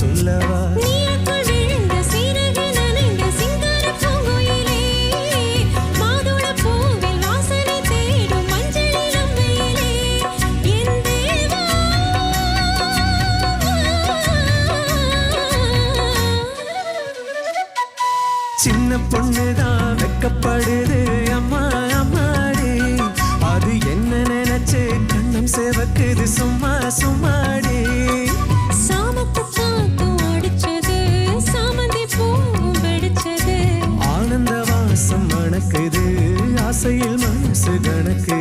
சொல்லவா சின்ன பொண்ணுதான் வெக்கப்படுது அம்மா அம்மாடி அது என்ன நினைச்சு கண்ணம் சேவக்குது சும்மா சும்மாடி சாமத்து காத்தும் அடிச்சது சாமந்தி பூவும் வெடிச்சது ஆனந்த வாசம் மணக்குது ஆசையில் மனசு கணக்கு